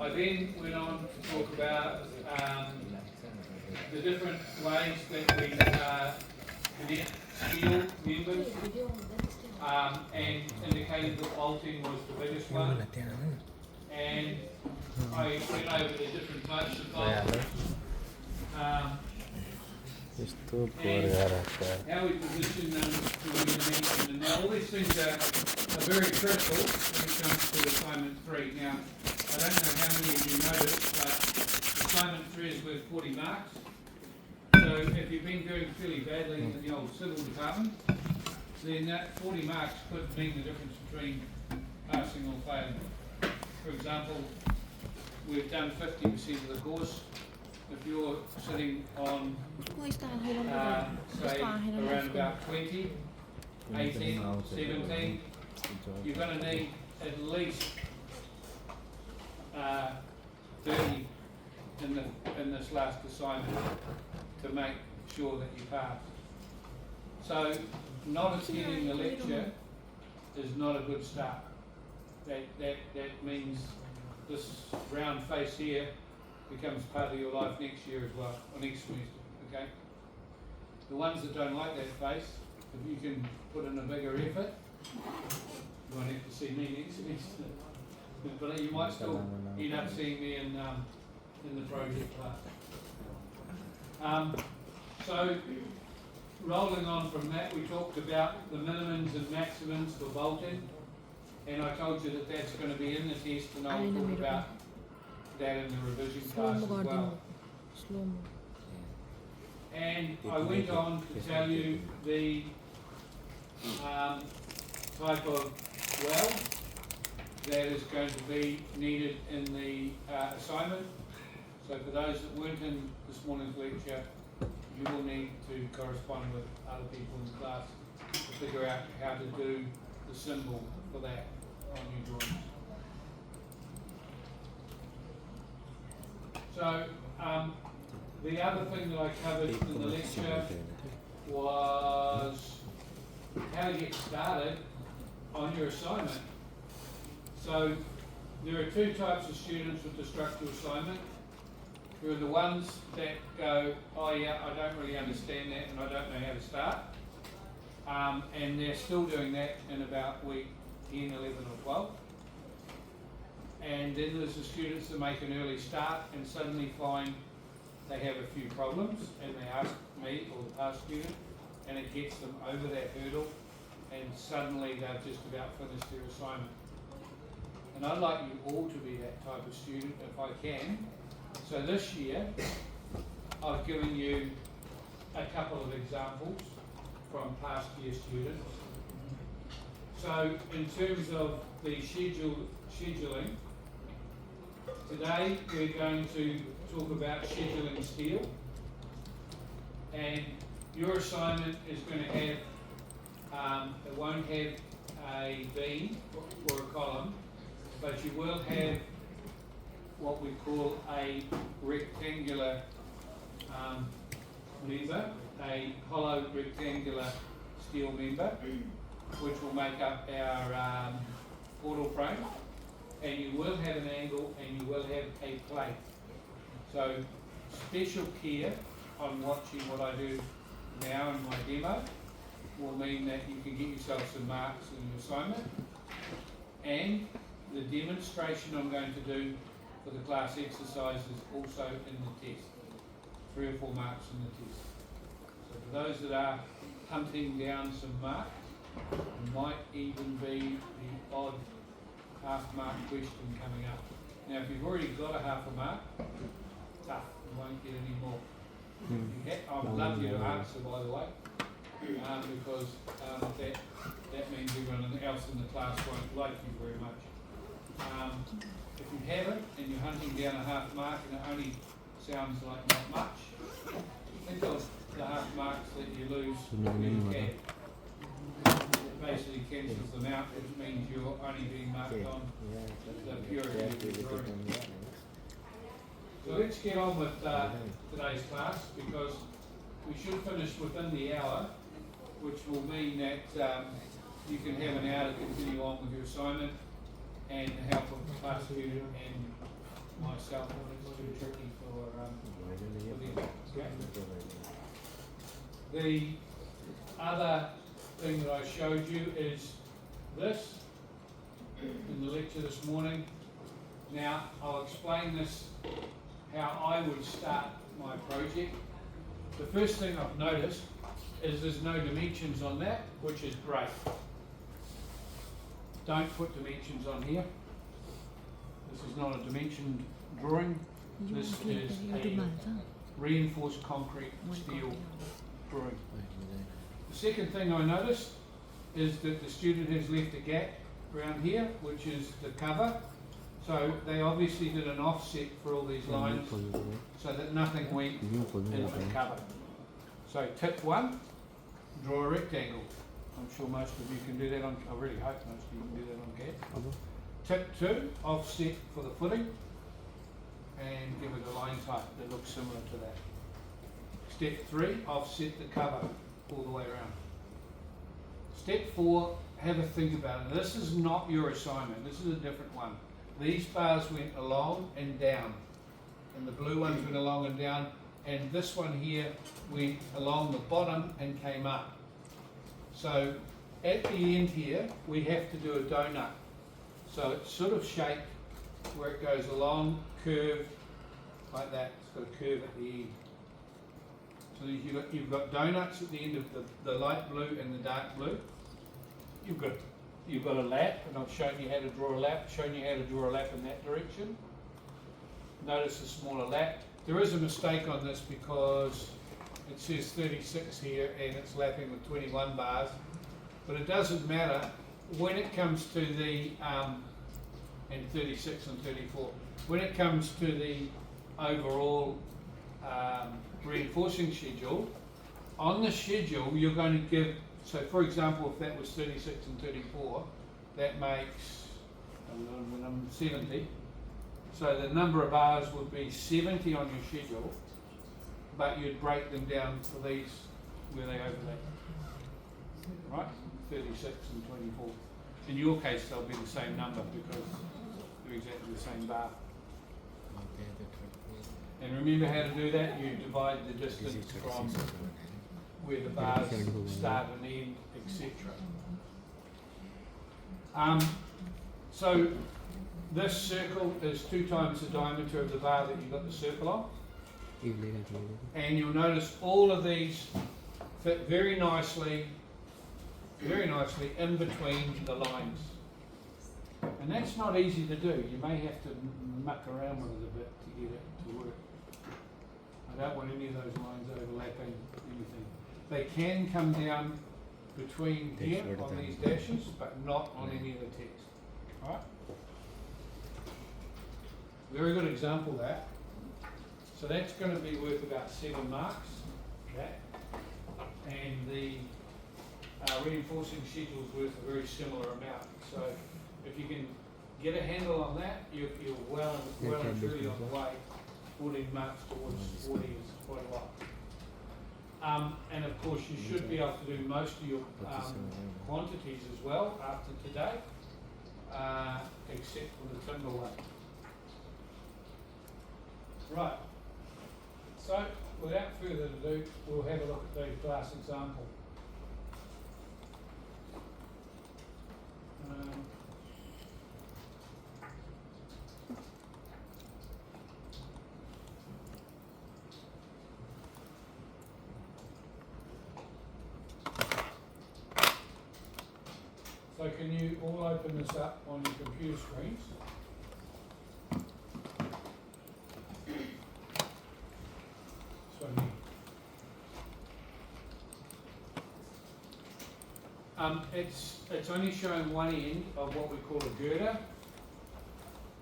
I then went on to talk about the different ways that we connect steel members, and indicated that bolting was the biggest one. And I went over the different types of bolting. And how we position them to the dimension. And now all these things are very critical when it comes to assignment 3. Now, I don't know how many of you noticed, but assignment 3 is worth 40 marks. So if you've been doing fairly badly in the old civil department, then that 40 marks could mean the difference between passing or failing. For example, we've done 50% of the course. If you're sitting on, say, around about 20, 18, 17, you're going to need at least 30 in this last assignment to make sure that you pass. So, not attending the lecture is not a good start. That means this round face here becomes part of your life next year as well, or next semester, okay? The ones that don't like that face, if you can put in a bigger effort, you won't have to see me next semester. But you might still end up seeing me in the project class. So, rolling on from that, we talked about the minimums and maximums for bolting, and I told you that that's going to be in the test, and I'll talk about that in the revision class as well. And I went on to tell you the type of well that is going to be needed in the assignment. So for those that weren't in this morning's lecture, you will need to correspond with other people in the class to figure out how to do the symbol for that on your drawings. So, the other thing that I covered in the lecture was how to get started on your assignment. So, there are two types of students with the structural assignment. There are the ones that go, oh yeah, I don't really understand that and I don't know how to start. And they're still doing that in about week 10, 11 or 12. And then there's the students that make an early start and suddenly find they have a few problems and they ask me or the past student and it gets them over that hurdle and suddenly they've just about finished their assignment. And I'd like you all to be that type of student if I can. So this year I've given you a couple of examples from past year students. So in terms of the scheduling, today we're going to talk about scheduling steel, and your assignment is going to have, it won't have a beam or a column, but you will have what we call a rectangular member, a hollow rectangular steel member, which will make up our portal frame. And you will have an angle and you will have a plate. So special care on watching what I do now in my demo will mean that you can get yourself some marks in your assignment. And the demonstration I'm going to do for the class exercise is also in the test. 3 or 4 marks in the test. So for those that are hunting down some marks, might even be the odd half-mark question coming up. Now, if you've already got a half a mark, tough, you won't get any more. I would love you to answer, by the way, because that means everyone else in the class won't like you very much. If you haven't and you're hunting down a half mark and it only sounds like not much, think of the half marks that you lose when you can. Basically cancels them out, which means you're only being marked on the purity of your drawing. So let's get on with today's class, because we should finish within the hour, which will mean that you can have an hour to continue on with your assignment and the help of the class tutor and myself, it's too tricky for them. Okay. The other thing that I showed you is this in the lecture this morning. Now, I'll explain this, how I would start my project. The first thing I've noticed is there's no dimensions on that, which is great. Don't put dimensions on here. This is not a dimensioned drawing. This is a reinforced concrete steel drawing. The second thing I noticed is that the student has left a gap around here, which is the cover. So they obviously did an offset for all these lines so that nothing went into the cover. So tip 1, draw a rectangle. I'm sure most of you can do that on, I really hope most of you can do that on CAD. Tip 2, offset for the footing and give it a line type that looks similar to that. Step 3, offset the cover all the way around. Step 4, have a think about it. This is not your assignment, this is a different one. These bars went along and down, and the blue ones went along and down, and this one here went along the bottom and came up. So at the end here, we have to do a donut. So it's sort of shaped where it goes along, curved, like that. It's got a curve at the end. So you've got donuts at the end of the light blue and the dark blue. You've got a lap, and I've shown you how to draw a lap, in that direction. Notice the smaller lap. There is a mistake on this because it says 36 here and it's lapping with 21 bars, but it doesn't matter when it comes to the, and 36 and 34, when it comes to the overall reinforcing schedule, on the schedule you're going to give, so for example if that was 36 and 34, that makes 70. So the number of bars would be 70 on your schedule, but you'd break them down for these where they overlap. Right? 36 and 24. In your case they'll be the same number because they're exactly the same bar. And remember how to do that? You divide the distance from where the bars start and end, etc. So this circle is 2 times the diameter of the bar that you've got the circle on. And you'll notice all of these fit very nicely in between the lines. And that's not easy to do. You may have to muck around with it a bit to get it to work. I don't want any of those lines overlapping anything. They can come down between here on these dashes, but not on any of the text. Alright? Very good example that. So that's going to be worth about 7 marks. That. And the reinforcing schedule is worth a very similar amount. So if you can get a handle on that, you're well and truly on the way. 14 marks towards 40 is quite a lot. And of course you should be able to do most of your quantities as well after today, except for the timber one. Right, so without further ado, we'll have a look at the class example. So can you all open this up on your computer screens? It's only showing one end of what we call a girder.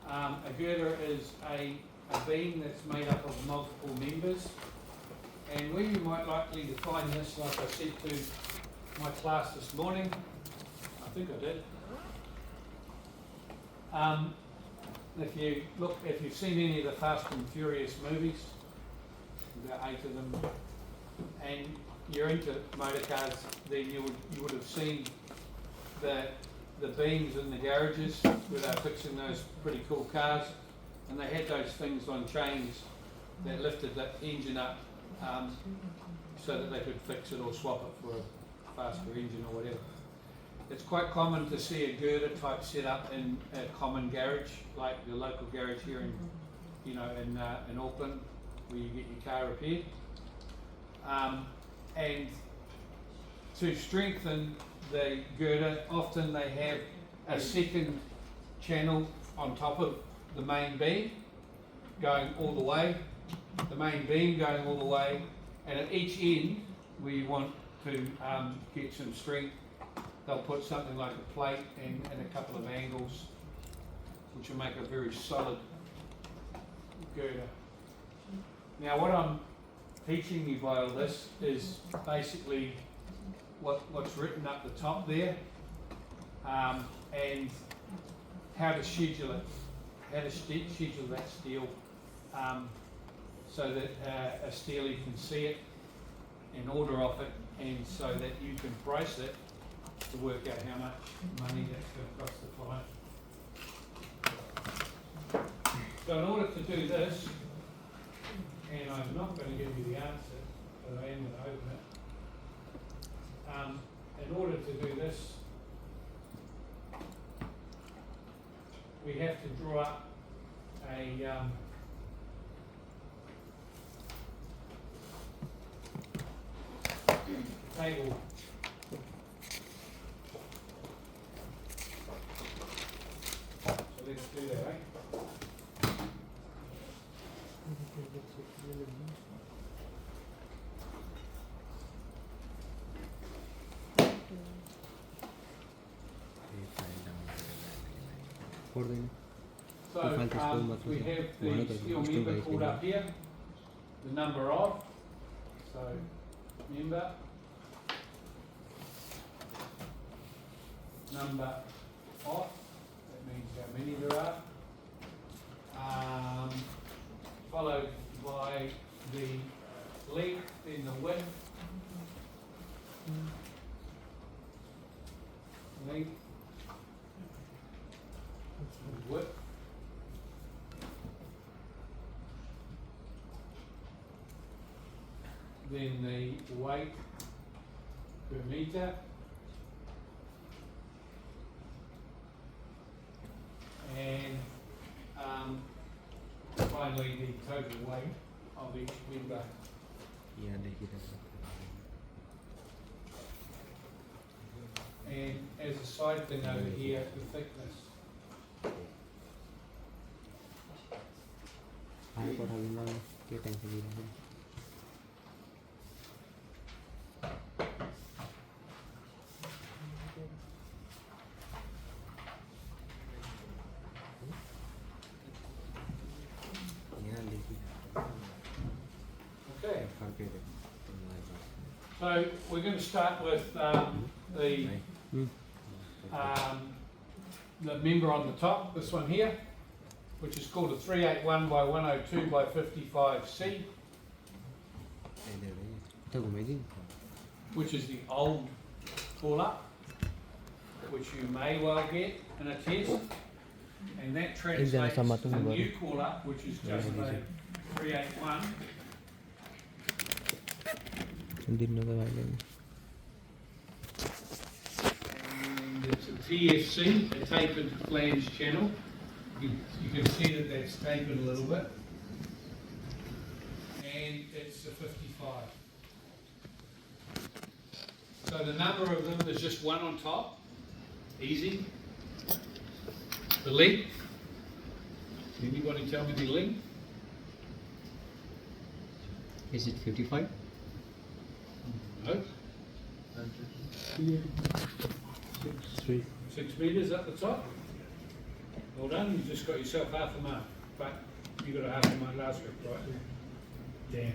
A girder is a beam that's made up of multiple members. And where you might likely to find this, like I said to my class this morning, I think I did. If you've seen any of the Fast and Furious movies, about 8 of them, and you're into motor cars, then you would have seen the beams in the garages where they're fixing those pretty cool cars. and they had those things on chains that lifted the engine up so that they could fix it or swap it for a faster engine or whatever. It's quite common to see a girder type set up in a common garage, like the local garage here in, in Auckland, where you get your car repaired. And to strengthen the girder, often they have a second channel on top of the main beam going all the way, and at each end where you want to get some strength, they'll put something like a plate and a couple of angles, which will make a very solid girder. Now what I'm teaching you by all this is basically what's written up the top there, and how to schedule it, schedule that steel so that a steelie can see it and order off it, and so that you can price it to work out how much money that's going to cost the client. So in order to do this, and I'm not going to give you the answer, but I am going to open it. In order to do this, we have to draw up a table. So let's do that, right? So we have the steel member called up here, the number of, so member, number of, that means how many there are, followed by the length and the width, length and width, then the weight per metre, and finally the total weight of each member. And as a side thing over here, the thickness. Okay. So we're going to start with the member on the top, this one here, which is called a 381 by 102 by 55C, which is the old call-up, which you may well get in a test, and that translates to the new call-up, which is just a 381. And it's a TFC, a tapered flange channel. You can see that that's tapered a little bit. And it's a 55. So the number of them is just one on top. Easy. The length. Anybody tell me the length? Is it 55? No. 6 metres at the top. Well done, you just got yourself half a mark. But you got a half a mark last week, right? Damn.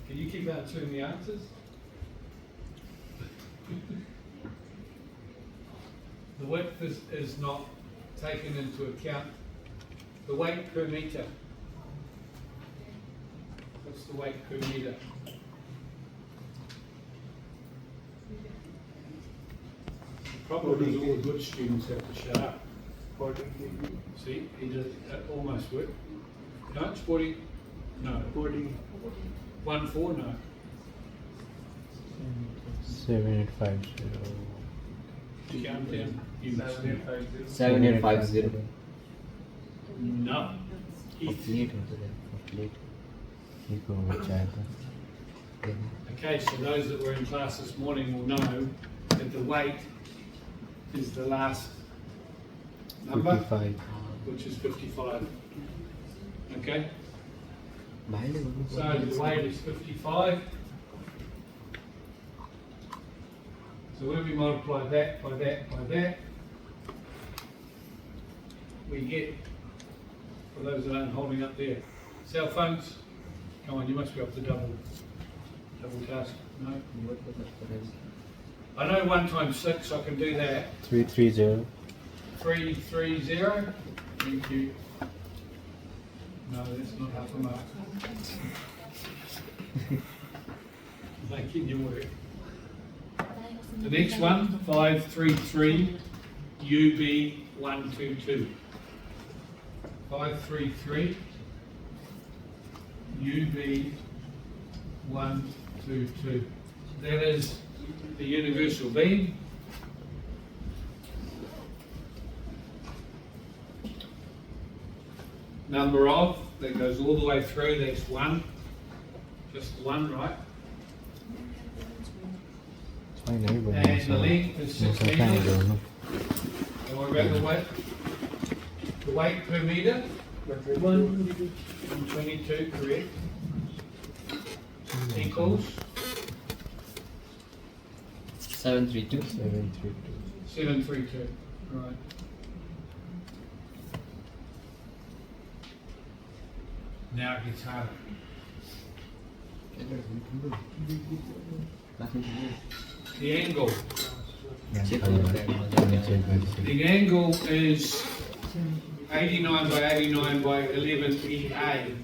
Can you keep out 2 in the answers? The width is not taken into account. The weight per metre. What's the weight per metre? The problem is all the good students have to shut up. See, he does almost work. No, it's 40. No. 1 4, no. 7850. Count down. You must do. 7850. No. 48 होता है 48 ये को बचाएगा Okay, so those that were in class this morning will know that the weight is the last number, 55 which is 55. Okay, भाई ने so the weight is 55. So when we multiply that by that by that, we get, for those that aren't holding up their cell phones, come on, you must be up to double task. No? I know 1 times 6, I can do that. 330 330. Thank you. No, that's not half a mark. Making you work. The next one, 533 UB122. 533 UB122. That is the universal beam. Number of, that goes all the way through, that's 1. Just 1, right? And the length is 6 meters. Don't worry about the weight. The weight per meter? 122, correct. Equals 732 732, right. Now it gets harder. The angle. The angle is 89 by 89 by 11 EA.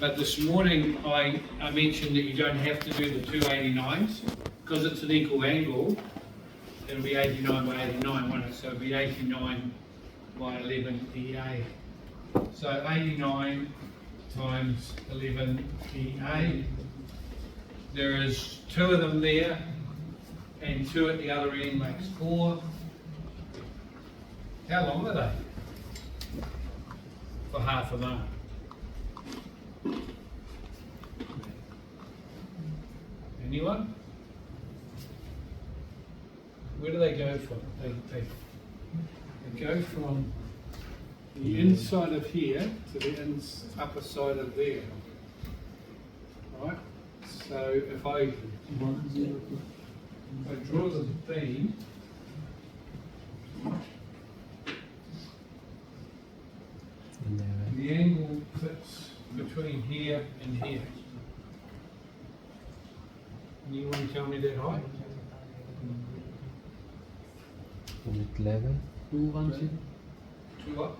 But this morning I mentioned that you don't have to do the 289s because it's an equal angle. It'll be 89 by 89, won't it? So it'll be 89 by 11 EA. So 89 times 11 EA. There is 2 of them there and 2 at the other end makes 4. How long are they? For half a mark. Anyone? Where do they go from? They go from the inside of here to the upper side of there. Right? So if I draw the beam, the angle fits between here and here. Anyone tell me that height? 11 210. Two what?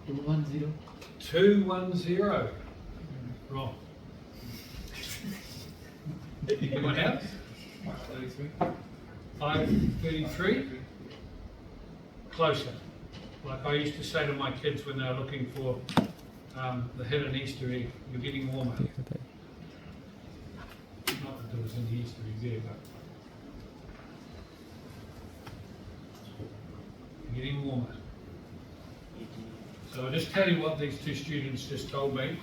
210. 210. Wrong. Anyone else? 533. Closer. Like I used to say to my kids when they were looking for the hidden Easter egg, you're getting warmer. Not that there was any Easter egg there, but you're getting warmer. So I'll just tell you what these 2 students just told me.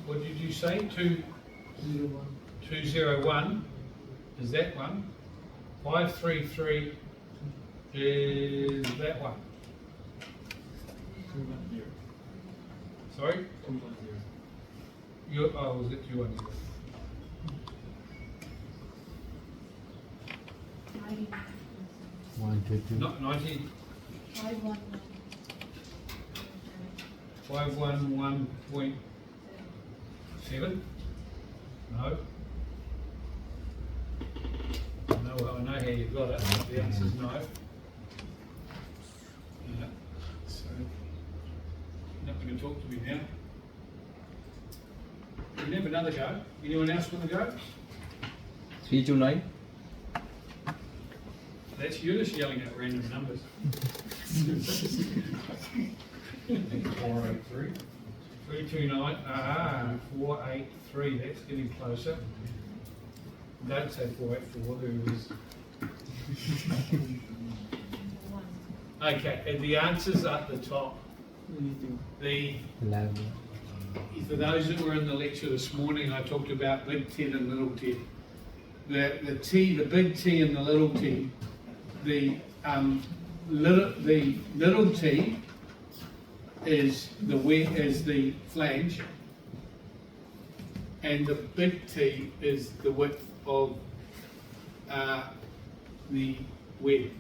What did you say? 201 is that one. 533 is that one. 210. Sorry? 210. Oh, was it 210? 122 Not 90. 511.7? No. No, well, I know how you've got it. The answer's no. So, you're not going to talk to me now. You can have another go. Anyone else want to go? 329 That's you just yelling at random numbers. 483. 329, 483, that's getting closer. Don't say 484, who is... Okay, and the answer's at the top. The, 11. for those that were in the lecture this morning, I talked about big T and little t. The big T and the little t, the little t is the flange, and the big T is the width of the web.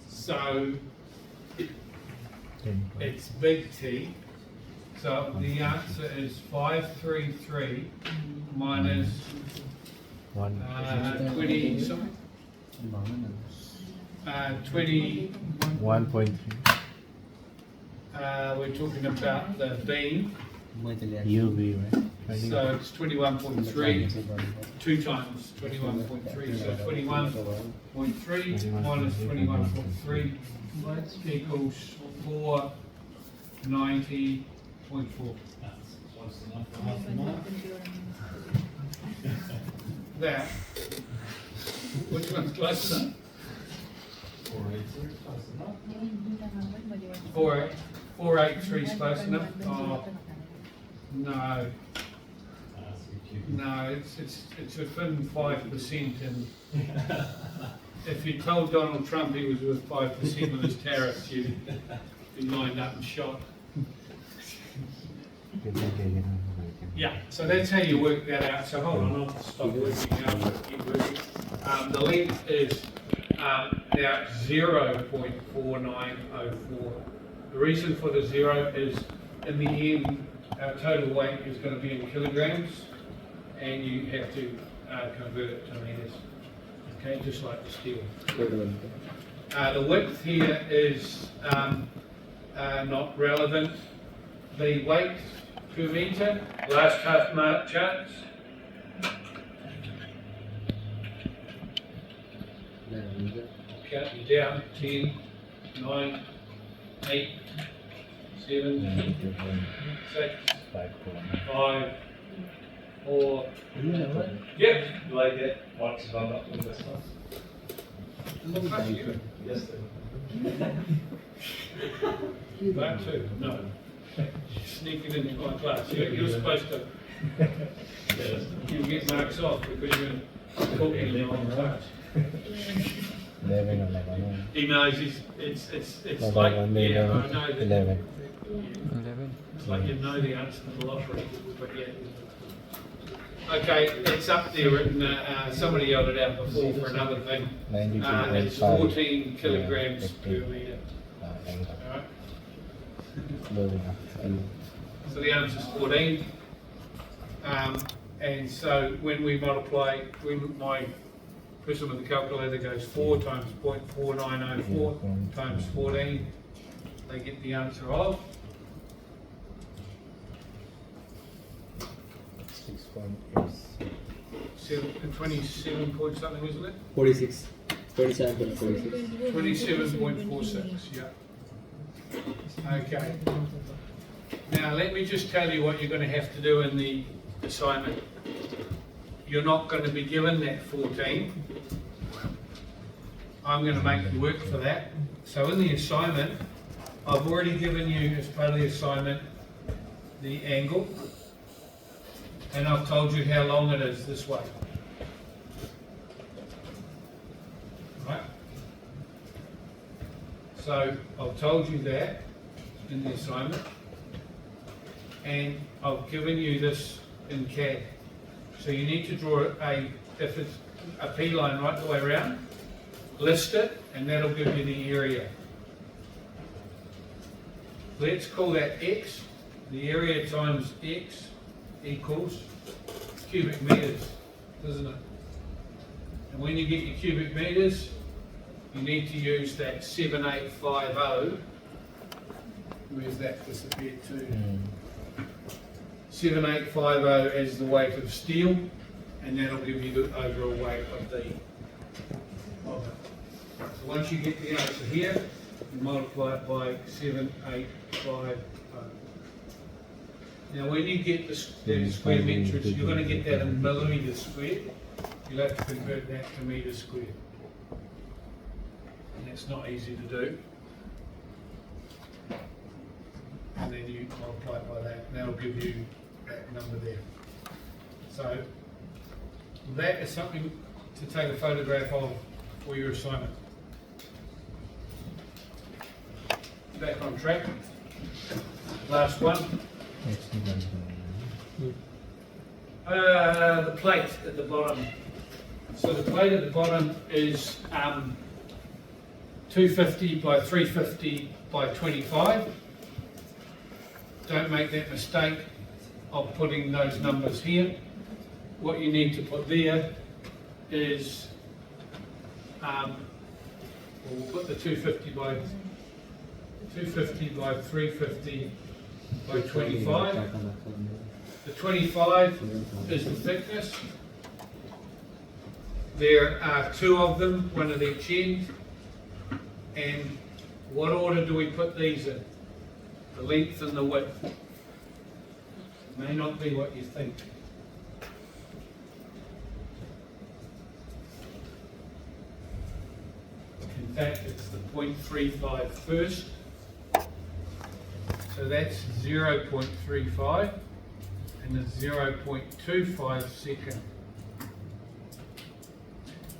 So it's big T. So the answer is 533 minus 20 something. 20. 1.3. We're talking about the beam. UV, right? So it's 21.3, 2 times 21.3, so 21.3 minus 21.3 equals 490.4. That, which one's closer? 483 is close enough? Oh, no. No, it's within 5%, and if you told Donald Trump he was with 5% of his tariffs, you'd be lined up and shot. Yeah, so that's how you work that out. So hold on, I'll stop working now. Keep working. The length is now 0.4904. The reason for the 0 is in the end, our total weight is going to be in kilograms, and you have to convert it to meters. Okay, just like the steel. The width here is not relevant. The weight per meter, last half mark charts. Count you down, 10, 9, 8, 7, 6, 5, 4. Yep. Like that, what's gone up with this one? Yes, sir. That too, no. Sneaking into my class. You're supposed to, you get marks off because you're talking in the wrong class. 11 or 11. He knows it's No, like, no, yeah, I 11. know that. 11. It's like you know the answer to the lottery, but yeah. Okay, it's up there written, somebody yelled it out before for another thing. 92.5. It's 14 kilograms per Yeah, metre. Alright, Loading up. so the answer is 14. And so when we multiply, when my person with the calculator goes 4 times 0.4904 times 14, they get the answer of 27 point something, isn't it? 46. 27.46. 27.46, yeah. Okay. Now let me just tell you what you're going to have to do in the assignment. You're not going to be given that 14. I'm going to make you work for that. So in the assignment, I've already given you, as part of the assignment, the angle. And I've told you how long it is this way. Right? So I've told you that in the assignment. And I've given you this in CAD. So you need to draw if it's a P line right the way around, list it, and that'll give you the area. Let's call that X. The area times X equals cubic meters, doesn't it? And when you get your cubic meters, you need to use that 7850. Where's that disappeared to? 7850 as the weight of steel, and that'll give you the overall weight of the once you get the answer here, you multiply it by 7850. Now when you get the square metrics, you're going to get that in millimetres squared. You'll have to convert that to metres squared. And that's not easy to do. And then you multiply it by that, and that'll give you that number there. So that is something to take a photograph of for your assignment. Back on track. Last one. The plate at the bottom. So the plate at the bottom is 250 by 350 by 25. Don't make that mistake of putting those numbers here. What you need to put there is, we'll put the 250 by 350 by 25. The 25 is the thickness. There are two of them, one at each end. And what order do we put these in? The length and the width. It may not be what you think. In fact, it's the 0.35 first. So that's 0.35 and the 0.25 second.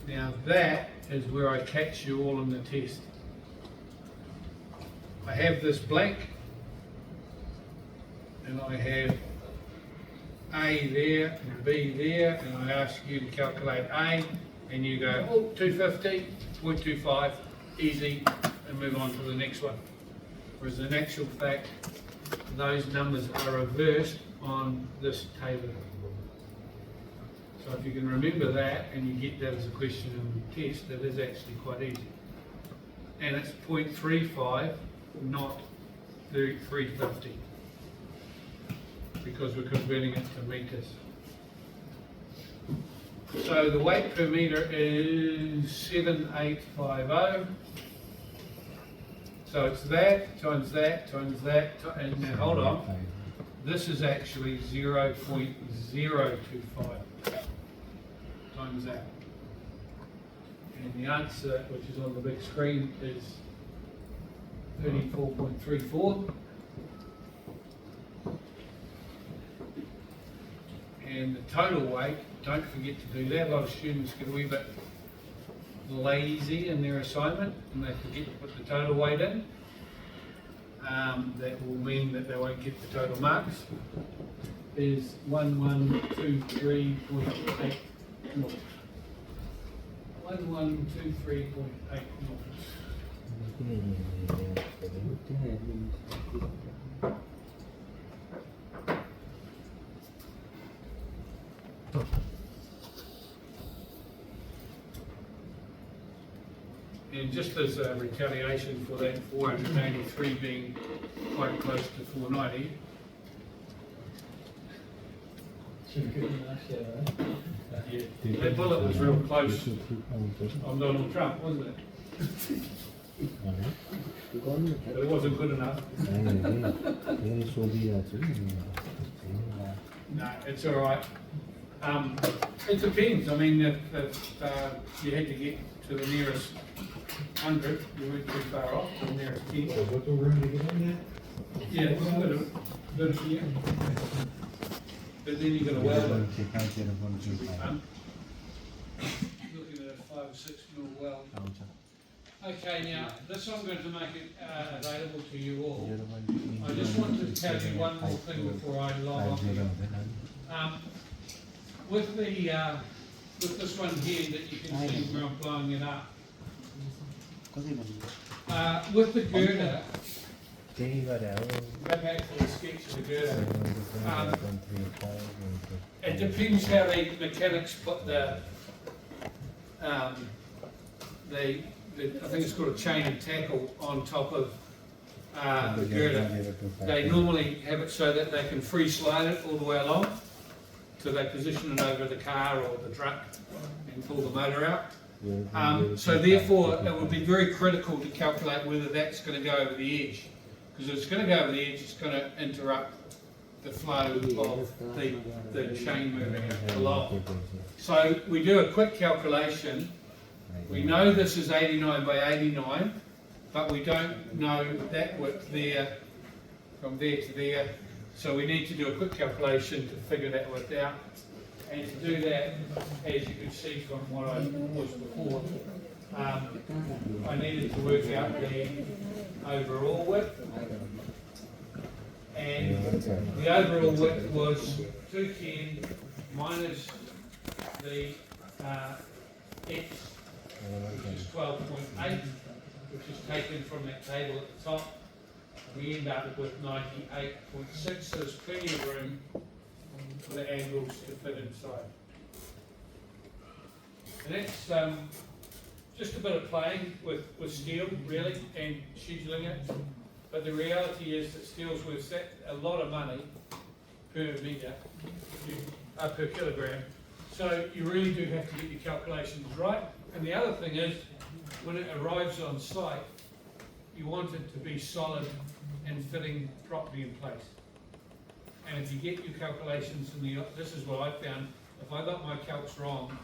Now that is where I catch you all in the test. I have this blank and I have A there and B there, and I ask you to calculate A and you go, oh, 250, 0.25, easy, and move on to the next one. Whereas in actual fact, those numbers are reversed on this table. So if you can remember that and you get that as a question in the test, that is actually quite easy. And it's 0.35, not 350, because we're converting it to metres. So the weight per metre is 7850. So it's that times that times that, and now hold on, this is actually 0.025 times that. And the answer, which is on the big screen, is 34.34. And the total weight, don't forget to do that. A lot of students get a wee bit lazy in their assignment and they forget to put the total weight in. That will mean that they won't get the total marks. Is 1123.8 knots. 1123.8 knots. And just as a retaliation for that 483 being quite close to 490, yeah, that bullet was real close on Donald Trump, wasn't it? But it wasn't good enough. No, it's all right. It depends. I mean, if you had to get to the nearest 100, you weren't too far off, to the nearest 10. Got the room to get in there? Yeah, it's good of you. But then you've got to weld it. Looking at a 5 or 6 mil weld. Okay, now this I'm going to make it available to you all. I just want to tell you one more thing before I log off here. With this one here that you can see where I'm blowing it up. With the girder, go back to the sketch of the girder. It depends how the mechanics put the I think it's called a chain and tackle on top of the girder. They normally have it so that they can free slide it all the way along. So they position it over the car or the truck and pull the motor out. So therefore, it would be very critical to calculate whether that's going to go over the edge. Because if it's going to go over the edge, it's going to interrupt the flow of the chain moving along. So we do a quick calculation. We know this is 89 by 89, but we don't know that width there, from there to there. So we need to do a quick calculation to figure that width out. And to do that, as you can see from what I was before, I needed to work out the overall width. And the overall width was 210 minus the x, which is 12.8, which is taken from that table at the top. We end up with 98.6, so there's plenty of room for the angles to fit inside. And that's just a bit of playing with steel, really, and scheduling it. But the reality is that steel's worth a lot of money per metre, per kilogram. So you really do have to get your calculations right. And the other thing is, when it arrives on site, you want it to be solid and fitting properly in place. And if you get your calculations this is what I found, if I got my calcs wrong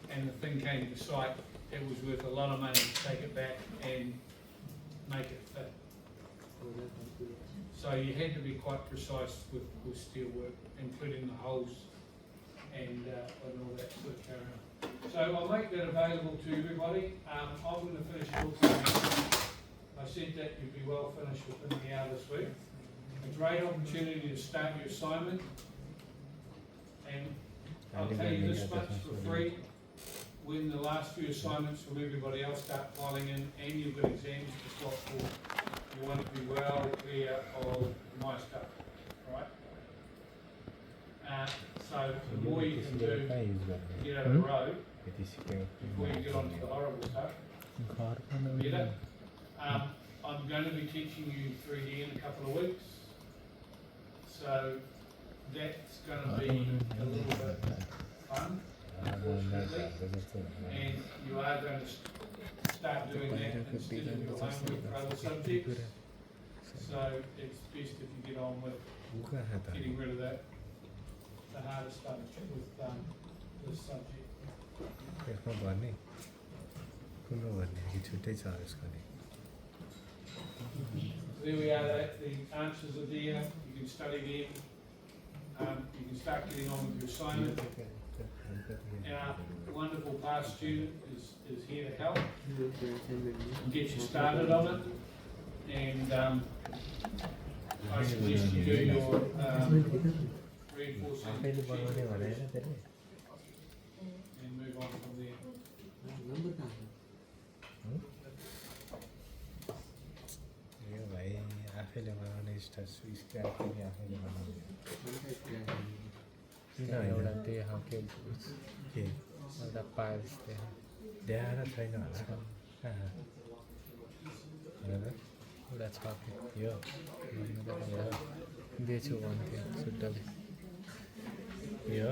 and the thing came to site, it was worth a lot of money to take it back and make it fit. So you had to be quite precise with steel work, including the holes and all that sort of carry on. So I'll make that available to everybody. I'm going to finish talking. I said that you'd be well finished within the hour this week. A great opportunity to start your assignment, and I'll tell you this much for free: when the last few assignments from everybody else start piling in and you've got exams to swap for, you want to be well clear of my stuff, right? So the more you can do to get out of the road before you get onto the horrible stuff, the better. I'm going to be teaching you 3D in a couple of weeks. So that's going to be a little bit fun, unfortunately. And you are going to start doing that instead of your homework for other subjects. So it's best if you get on with getting rid of that, the harder stuff with this subject. So there we are, the answers are there, you can study them, you can start getting on with your assignment. Our wonderful past student is here to help, get you started on it, and I suggest you do your reinforcing and move on from there. आफैले बनाउने scrap पनि आफैले बनाउने किन एउटा देह के एउटा पाइल्स देखाएर छैन होला कहाँ एउटा छ यो दिएछु भन्थ्यो सुट्टले यो